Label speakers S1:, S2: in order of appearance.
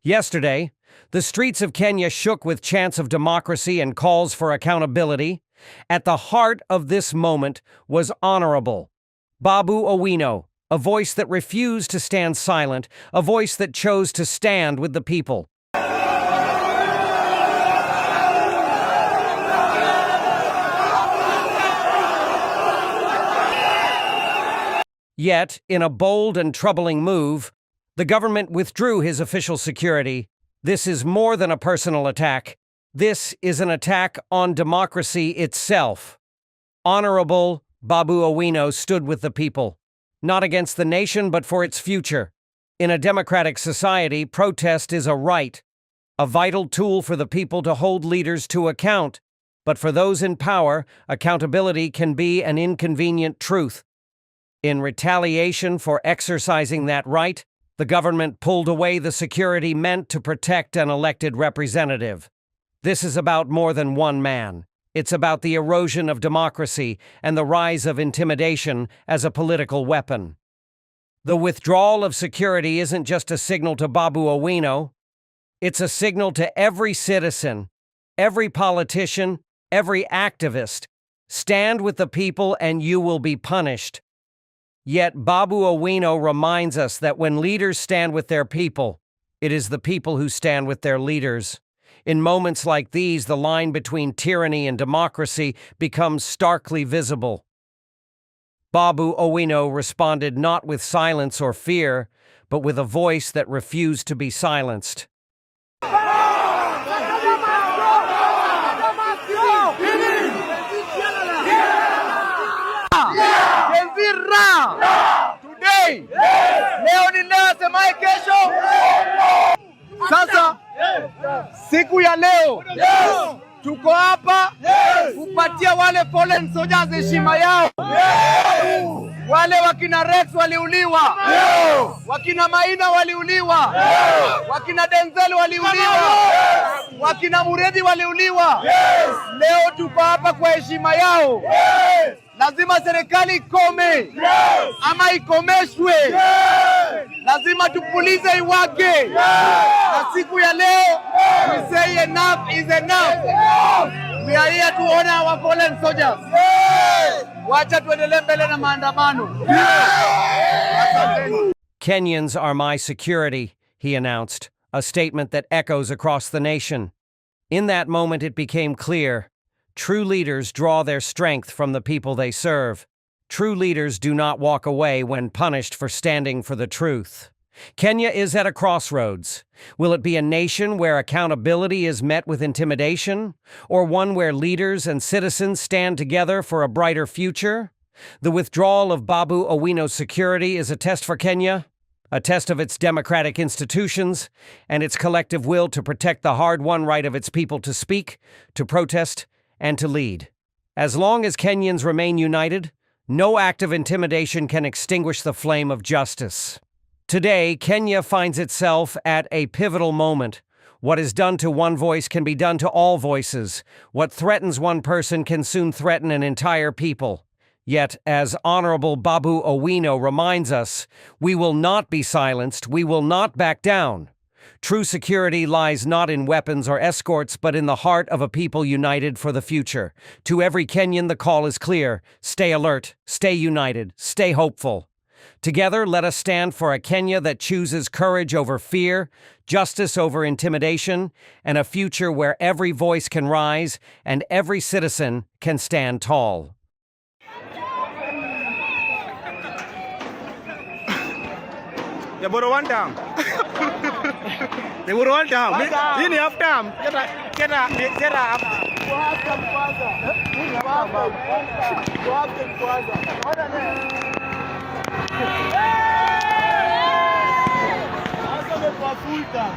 S1: Yesterday, the streets of Kenya shook with chants of democracy and calls for accountability. At the heart of this moment was Honorable Babu Owino, a voice that refused to stand silent, a voice that chose to stand with the people. Yet, in a bold and troubling move, the government withdrew his official security. This is more than a personal attack. This is an attack on democracy itself. Honorable Babu Owino stood with the people, not against the nation but for its future. In a democratic society, protest is a right, a vital tool for the people to hold leaders to account. But for those in power, accountability can be an inconvenient truth. In retaliation for exercising that right, the government pulled away the security meant to protect an elected representative. This is about more than one man. It's about the erosion of democracy and the rise of intimidation as a political weapon. The withdrawal of security isn't just a signal to Babu Owino. It's a signal to every citizen, every politician, every activist. Stand with the people and you will be punished. Yet Babu Owino reminds us that when leaders stand with their people, it is the people who stand with their leaders. In moments like these, the line between tyranny and democracy becomes starkly visible. Babu Owino responded not with silence or fear, but with a voice that refused to be silenced.
S2: Today, leo ni leo, semaye kesho. Sasa siku ya leo tuko hapa kupatia wale fallen soldiers heshima yao. Wale wakina Rex waliuliwa, wakina Maina waliuliwa, wakina Denzel waliuliwa, wakina Muredi waliuliwa. Leo tuko hapa kwa heshima yao. Lazima serikali ikome ama ikomeshwe. Lazima tupulize iwake. Na siku ya leo, we say enough is enough. We are here to honor our fallen soldiers. Wacha tuendelee mbele na maandamano.
S1: Kenyans are my security, he announced, a statement that echoes across the nation. In that moment, it became clear. True leaders draw their strength from the people they serve. True leaders do not walk away when punished for standing for the truth. Kenya is at a crossroads. Will it be a nation where accountability is met with intimidation, or one where leaders and citizens stand together for a brighter future? The withdrawal of Babu Owino's security is a test for Kenya, a test of its democratic institutions, and its collective will to protect the hard-won right of its people to speak, to protest, and to lead. As long as Kenyans remain united, no act of intimidation can extinguish the flame of justice. Today, Kenya finds itself at a pivotal moment. What is done to one voice can be done to all voices. What threatens one person can soon threaten an entire people. Yet, as Honorable Babu Owino reminds us, we will not be silenced, we will not back down. True security lies not in weapons or escorts, but in the heart of a people united for the future. To every Kenyan, the call is clear. Stay alert, stay united, stay hopeful. Together, let us stand for a Kenya that chooses courage over fear, justice over intimidation, and a future where every voice can rise and every citizen can stand tall.
S2: They were one down. They were one down. You need half time. Get up. Go half time kwanza. Go half time kwanza. Asa me kwa full time.